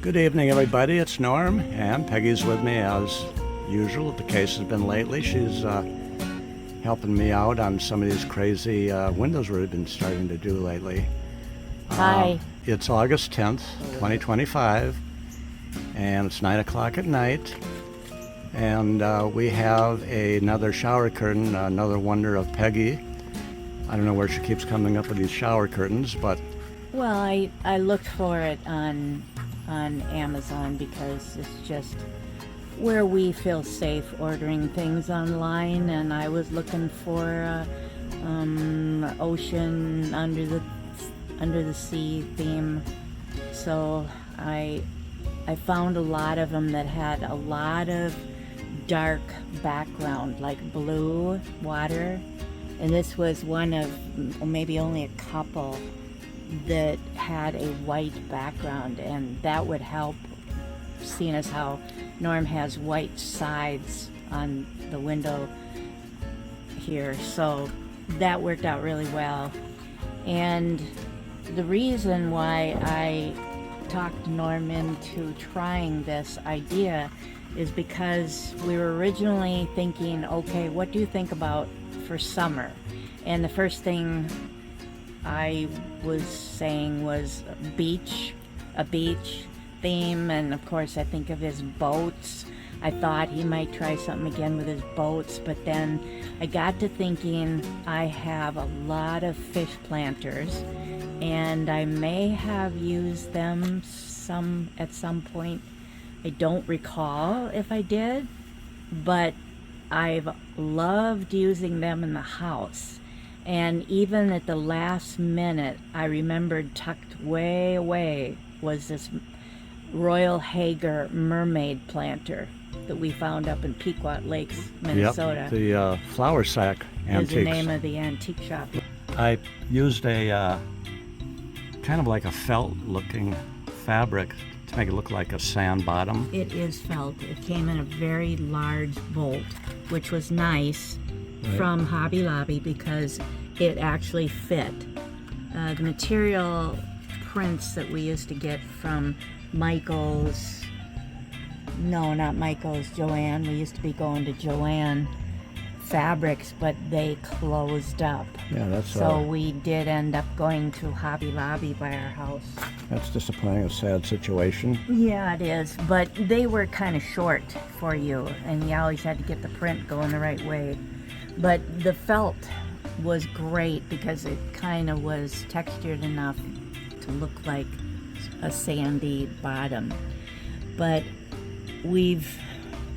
Good evening, everybody. It's Norm, and Peggy's with me as usual. The case has been lately. She's helping me out on some of these crazy windows we've been starting to do lately. Hi. It's August 10th, 2025, and it's 9 o'clock at night. And we have another shower curtain, another wonder of Peggy. I don't know where she keeps coming up with these shower curtains, but... Well, I looked for it on Amazon because it's just where we feel safe ordering things online, and I was looking for ocean under the sea theme. So I found a lot of them that had a lot of dark background, like blue water, and this was one of maybe only a couple that had a white background, and that would help, seeing as how Norm has white sides on the window here. So that worked out really well. And the reason why I talked Norm into trying this idea is because we were originally thinking, okay, what do you think about for summer? And the first thing I was saying was a beach theme, and of course I think of his boats. I thought he might try something again with his boats, but then I got to thinking I have a lot of fish planters, and I may have used them at some point. I don't recall if I did, but I've loved using them in the house. And even at the last minute, I remembered tucked way away was this Royal Hager Mermaid planter that we found up in Pequot Lakes, Minnesota. Yep, the flour sack antiques. Is the name of the antique shop. I used a kind of like a felt-looking fabric to make it look like a sand bottom. It is felt. It came in a very large bolt, which was nice. Right. From Hobby Lobby because it actually fit. The material prints that we used to get from Michael's, no, not Michael's, Joanne. We used to be going to Joanne Fabrics, but they closed up. Yeah, that's so we did end up going to Hobby Lobby by our house. That's disappointing, a sad situation. Yeah, it is, but they were kind of short for you, and you always had to get the print going the right way. But the felt was great because it kind of was textured enough to look like a sandy bottom. But we've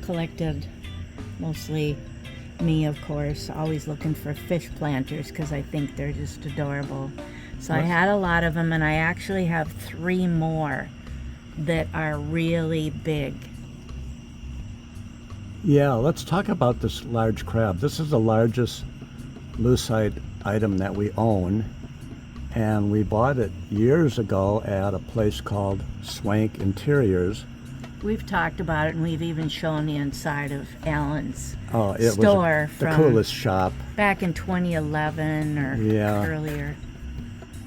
collected, mostly me of course, always looking for fish planters because I think they're just adorable. So I had a lot of them, and I actually have 3 more that are really big. Yeah, let's talk about this large crab. This is the largest lucite item that we own, and we bought it years ago at a place called Swank Interiors. We've talked about it, and we've even shown the inside of Alan's it store was the coolest shop. Back in 2011 or earlier.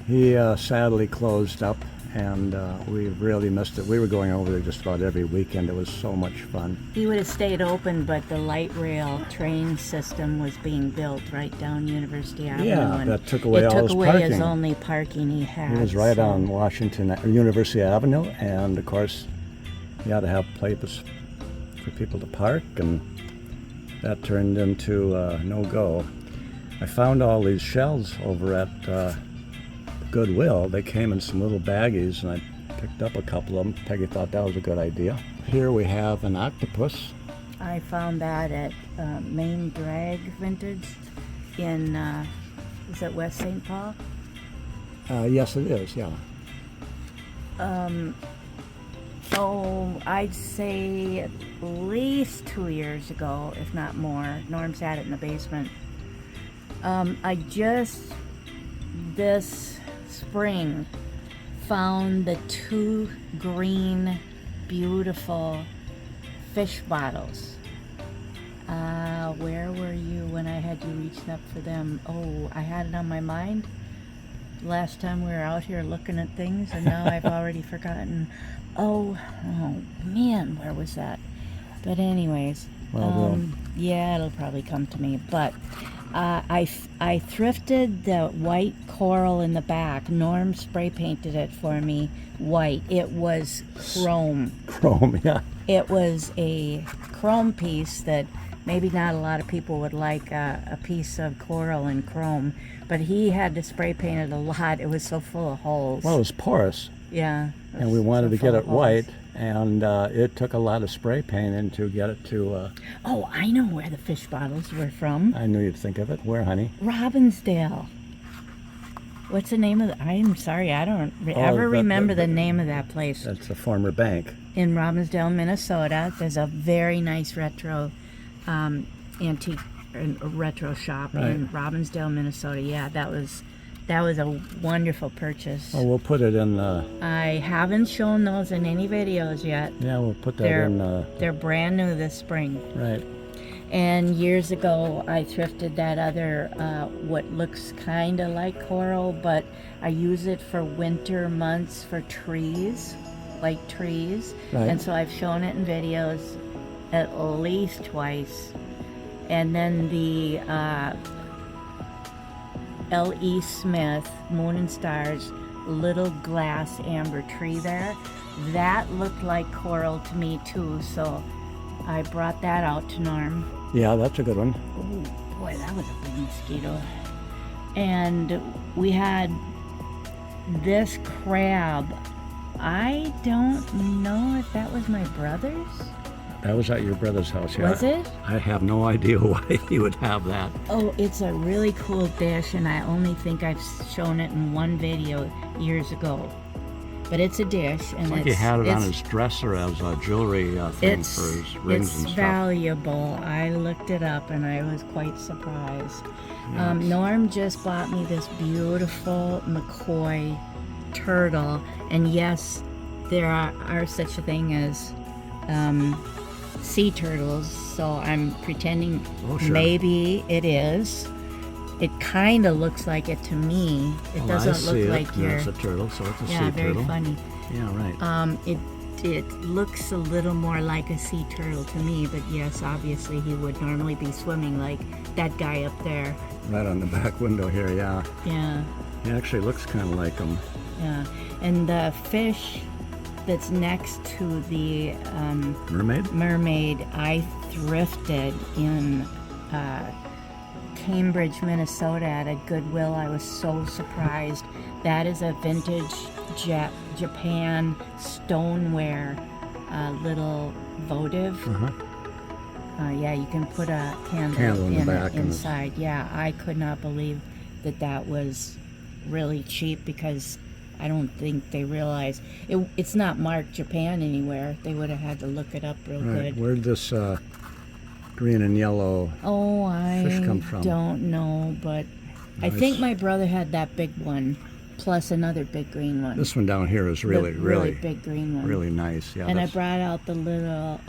He sadly closed up, and we really missed it. We were going over there just about every weekend. It was so much fun. He would have stayed open, but the light rail train system was being built right down University Avenue. Yeah, that took away all his parking. It took away his only parking he had. He was right on University Avenue, and of course, you had to have places for people to park, and that turned into no-go. I found all these shells over at Goodwill. They came in some little baggies, and I picked up a couple of them. Peggy thought that was a good idea. Here we have an octopus. I found that at Main Drag Vintage in, is it West St. Paul? Yes, it is, yeah. I'd say at least 2 years ago, if not more. Norm's had it in the basement. I just, this spring, found the 2 green, beautiful fish bottles. Where were you when I had you reaching up for them? Oh, I had it on my mind. last time we were out here looking at things, and now I've already forgotten. Oh man, where was that? But anyways, Well, yeah, it'll probably come to me. But I thrifted the white coral in the back. Norm spray painted it for me white. It was chrome. Chrome, yeah. It was a chrome piece that maybe not a lot of people would like, a piece of coral in chrome, but he had to spray paint it a lot. It was so full of holes. Well, it was porous, Yeah. and we wanted to so full get of it holes. white, and it took a lot of spray painting to get it to, Oh, I know where the fish bottles were from. I knew you'd think of it. Where, honey? Robbinsdale. What's the name of the, I'm sorry, I don't ever remember the name of that place. That's the former bank. In Robbinsdale, Minnesota. There's a very nice retro antique retro shop in Robbinsdale, Minnesota. Yeah, that was a wonderful purchase. Oh, we'll put it in, I haven't shown those in any videos yet. yeah, we'll put that They're in, they're brand new this spring. right. And years ago, I thrifted that other, what looks kind of like coral, but I use it for winter months for trees, like trees. Right. And so I've shown it in videos at least twice. And then the L.E. Smith, Moon and Stars, little glass amber tree there, that looked like coral to me too. So I brought that out to Norm. Yeah, that's a good one. Oh boy, that was a big mosquito. And we had this crab. I don't know if that was my brother's. That was at your brother's house, yeah. Was it? I have no idea why he would have that. Oh, it's a really cool dish, and I only think I've shown it in one video years ago. But it's a dish, and It's like he had it on his dresser as a jewelry thing for his rings and It's stuff. valuable. I looked it up, and I was quite surprised. Yes. Norm just bought me this beautiful McCoy turtle, and yes, there are such a thing as sea turtles, so I'm pretending Oh, sure. maybe it is. It kind of looks like it to me. It Well, I doesn't see look it. like Yeah, your... it's a turtle, so it's a Yeah, sea very turtle. funny. Yeah, right. It looks a little more like a sea turtle to me, but yes, obviously he would normally be swimming like that guy up there. Right on the back window here, yeah. Yeah, He actually looks kind of like him. yeah. And the fish that's next to the Mermaid? Mermaid, I thrifted in Cambridge, Minnesota at a Goodwill. I was so surprised. That is a vintage Japan stoneware little votive. Uh-huh. Yeah, you can put a candle Candle in the in back it and inside. Yeah, I could not believe that was really cheap, because I don't think they realize it's not marked Japan anywhere. They would have had to look it up real Right. good. Where'd this green and yellow Oh, I fish come from? don't know, but I Nice. think my brother had that big one, plus another big green one. This one down here is really, The really, big green one. really nice. Yeah, And I that's- brought out the little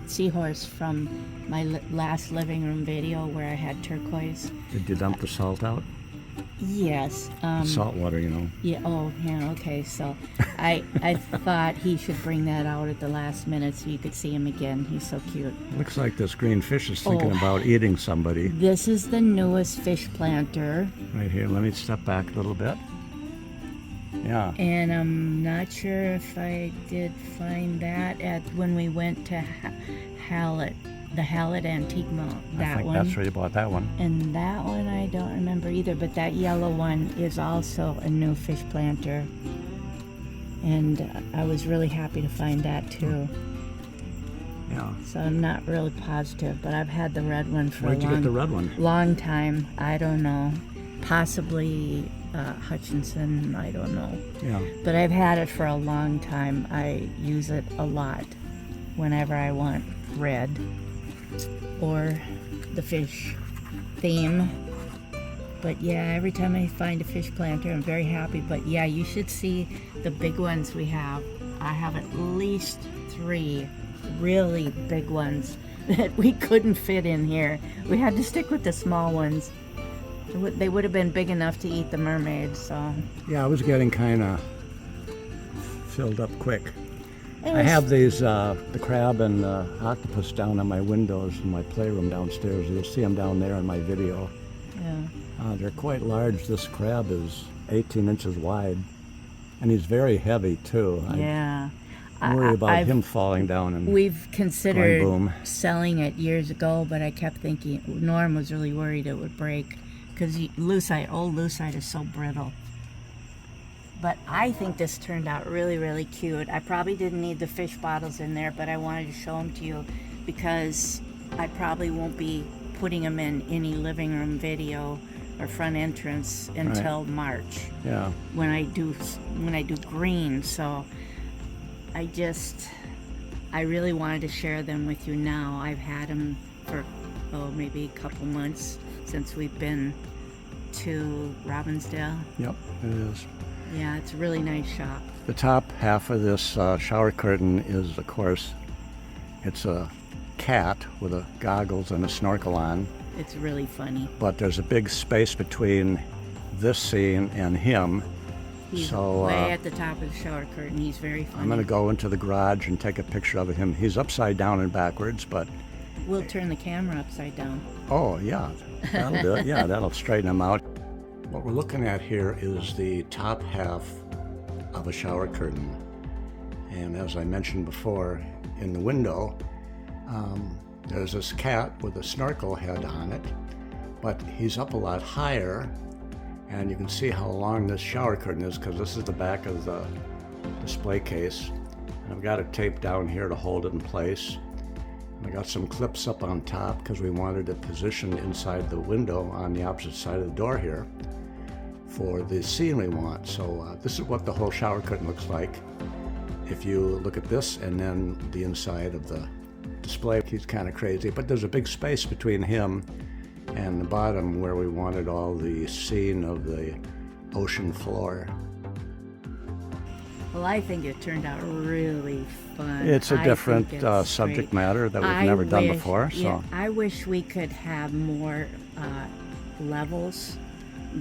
seahorse from my last living room video where I had turquoise. Did you dump the salt out? Yes. Salt water, you know. Yeah. Oh, yeah. Okay. So, I thought he should bring that out at the last minute so you could see him again. He's so cute. Looks like this green fish is thinking Oh. about eating somebody. This is the newest fish planter, Right here. Let me step back a little bit. Yeah. and I'm not sure if I did find that at when we went to Hallett, the Hallett Antique Mall. I That think one. that's where you bought that one. And that one I don't remember either, but that yellow one is also a new fish planter. And I was really happy to find that too. Yeah. So I'm not really positive, but I've had the red one for Where'd a you get the red one? long time. I don't know. Possibly Hutchinson, I don't know. Yeah. But I've had it for a long time. I use it a lot whenever I want red or the fish theme. But yeah, every time I find a fish planter, I'm very happy. But yeah, you should see the big ones we have. I have at least 3 really big ones that we couldn't fit in here. We had to stick with the small ones. They would have been big enough to eat the mermaid, so. Yeah, I was getting kind of filled up quick. It I was- have these, the crab and octopus down on my windows in my playroom downstairs. You'll see them down there in my video. Yeah. They're quite large. This crab is 18 inches wide, and he's very heavy too. Yeah. I worry about I've- him falling down and We've considered boom. selling it years ago, but I kept thinking, Norm was really worried it would break because old lucite is so brittle. But I think this turned out really, really cute. I probably didn't need the fish bottles in there, but I wanted to show them to you because I probably won't be putting them in any living room video or front entrance until March yeah. when I do green. So I really wanted to share them with you now. I've had them for maybe a couple months since we've been to Robbinsdale. Yep, it is. Yeah, it's a really nice shop. The top half of this shower curtain is, of course, it's a cat with a goggles and a snorkel on. It's really funny. But there's a big space between this scene and him. He's So, way at the top of the shower curtain. He's very funny. I'm going to go into the garage and take a picture of him. He's upside down and backwards, but We'll turn the camera upside down. oh yeah, that'll do it. Yeah, that'll straighten him out. What we're looking at here is the top half of a shower curtain. And as I mentioned before, in the window, there's this cat with a snorkel head on it, but he's up a lot higher, and you can see how long this shower curtain is because this is the back of the display case. And I've got it taped down here to hold it in place. And I got some clips up on top because we wanted it positioned inside the window on the opposite side of the door here for the scene we want. So this is what the whole shower curtain looks like. If you look at this and then the inside of the display, he's kind of crazy, but there's a big space between him and the bottom where we wanted all the scene of the ocean floor. Well, I think it turned out really fun. It's a I different think it's subject great. matter that we've I never done wish- before. So Yeah, I wish we could have more levels,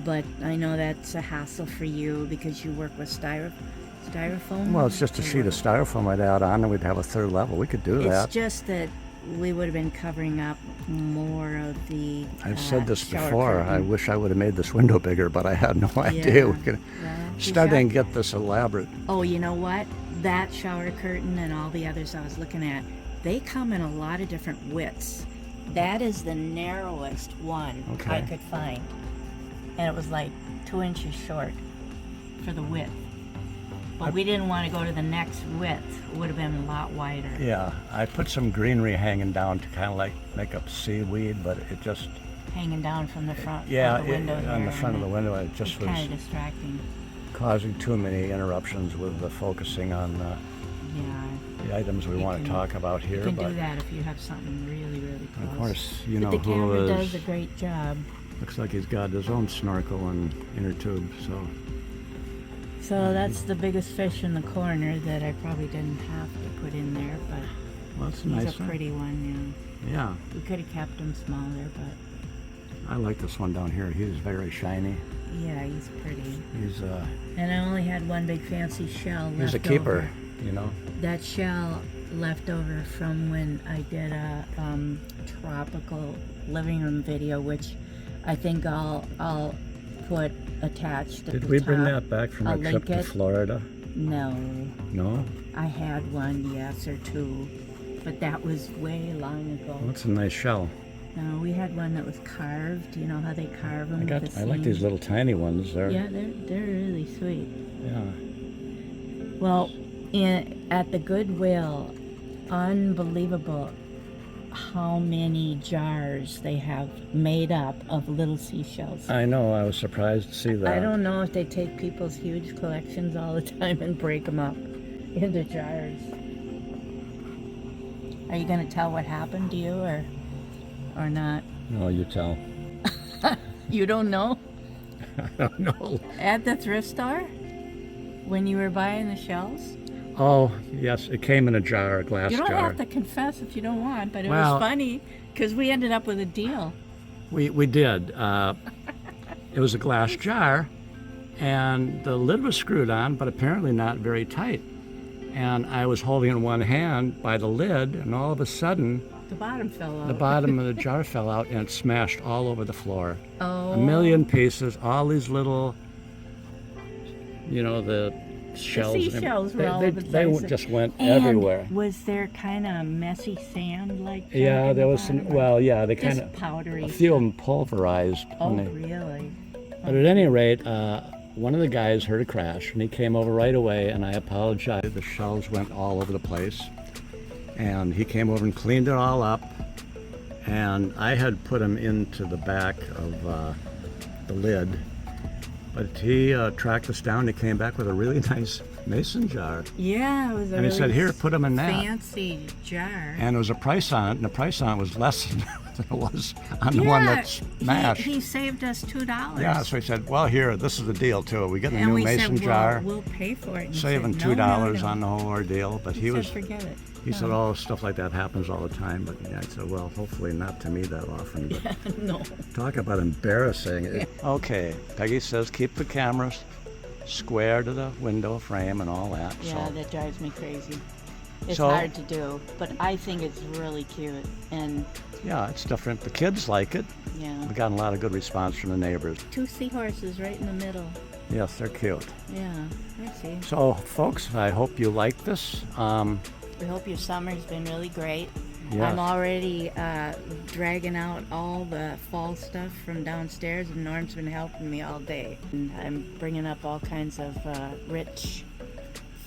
but I know that's a hassle for you because you work with styrofoam. well, it's just a sheet of styrofoam I'd add on and we'd have a third level. We could do It's that. just that we would have been covering up more of the. I've said this shower before. I curtain. wish I would have made this window bigger, but I had no idea. Yeah. We could Well, you start should- and get this elaborate. Oh, you know what? That shower curtain and all the others I was looking at, they come in a lot of different widths. That is the narrowest one Okay. I could find. And it was like 2 inches short for the width. But we didn't want to go to the next width. It would have been a lot wider. Yeah, I put some greenery hanging down to kind of like make up seaweed, but it just, Hanging down from the front yeah, of the window on the there, front of and the window, it just it's was kind of distracting. causing too many interruptions with the focusing on Yeah, the items we You want to can- talk about you here. can But do that if you have something really, really close. of course, you But know the who camera is. does a great job. Looks like he's got his own snorkel and inner tube. So So that's the biggest fish in the corner that I probably didn't have to put in there, but well, that's a he's nice a one. pretty one, Yeah, yeah. We could have kept him smaller, but I like this one down here. He's very shiny. yeah, he's pretty. He's And I only had one big fancy shell left he's a keeper, over. you know. That shell left over from when I did a tropical living room video, which I think I'll put attached at Did the we top. bring that back from I'll our trip link to it. Florida? No, No? I had one, yes, or two, but that was way long ago. Well, that's a nice shell. No, we had one that was carved. You know how they carve them? I like these little tiny ones. Yeah, they're really sweet. Yeah. Well, at the Goodwill, unbelievable how many jars they have made up of little seashells. I know. I was surprised to see that. I don't know if they take people's huge collections all the time and break them up into jars. Are you going to tell what happened to you or not? No, you tell. You don't know? I don't know. At the thrift store? When you were buying the shells? Oh, yes. It came in a jar, a glass You don't jar. have to confess if you don't want, but it Well- was funny because we ended up with a deal. We did. It was a glass jar, and the lid was screwed on, but apparently not very tight. And I was holding in one hand by the lid, and all of a sudden, The bottom fell out. the bottom of the jar fell out, and it smashed all over the floor. Oh. A million pieces, all these little, the shells. The seashells were all they, over the they place. just went And everywhere. was there kind of messy sand like that? Yeah, in there the was some. bottom? Well, yeah, they Just kind of. powdery. A few of them pulverized. Oh, when they, really? but at any rate, one of the guys heard a crash, and he came over right away, and I apologized. The shells went all over the place, and he came over and cleaned it all up, and I had put them into the back of the lid, but he tracked us down. He came back with a really nice mason jar, Yeah, it was a and he really said, "Here, put them in that." fancy jar. And there was a price on it, and the price on it was less than it was on the one that's smashed. He saved us $2. Yeah, so he said, "Well, here, this is the deal too. We get a and new we mason said, jar, we'll pay for it. And he saving said, $2 no. on the whole ordeal." But he said, was, forget it. he said, "Oh, stuff like that happens all the time." But yeah, I said, "Well, hopefully not to me that often." But No. talk about embarrassing. Okay, Peggy says keep the cameras square to the window frame and all that. Yeah, So that drives me crazy. It's So- hard to do, but I think it's really cute. And yeah, it's different. The kids like it. yeah, We've gotten a lot of good response from the neighbors. 2 seahorses right in the middle. Yes, they're cute. Yeah, I see. So, folks, I hope you like this. We hope your summer's been really great. Yes. I'm already dragging out all the fall stuff from downstairs, and Norm's been helping me all day. And I'm bringing up all kinds of rich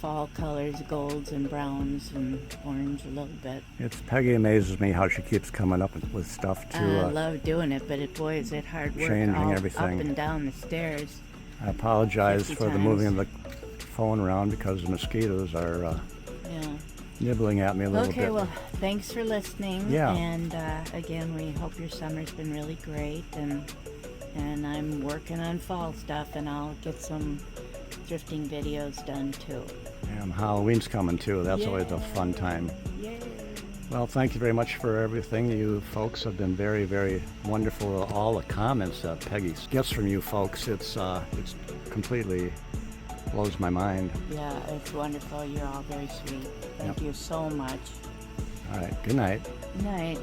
fall colors, golds and browns and orange a little bit. Peggy amazes me how she keeps coming up with stuff I to. love doing it, but boy, is it hard work changing all everything. up and down the stairs. I apologize 50 for the times. moving of the phone around because the mosquitoes are Yeah. nibbling at me a little Okay, bit. well, thanks for listening. Yeah. And again, we hope your summer's been really great. And I'm working on fall stuff, and I'll get some thrifting videos done too. And Halloween's coming too. That's always a fun time. Yay! Well, thank you very much for everything. You folks have been very, very wonderful. All the comments that Peggy gets from you folks, it's completely blows my mind. Yeah, it's wonderful. You're all very sweet. Thank you so much. All right, good night. Good night.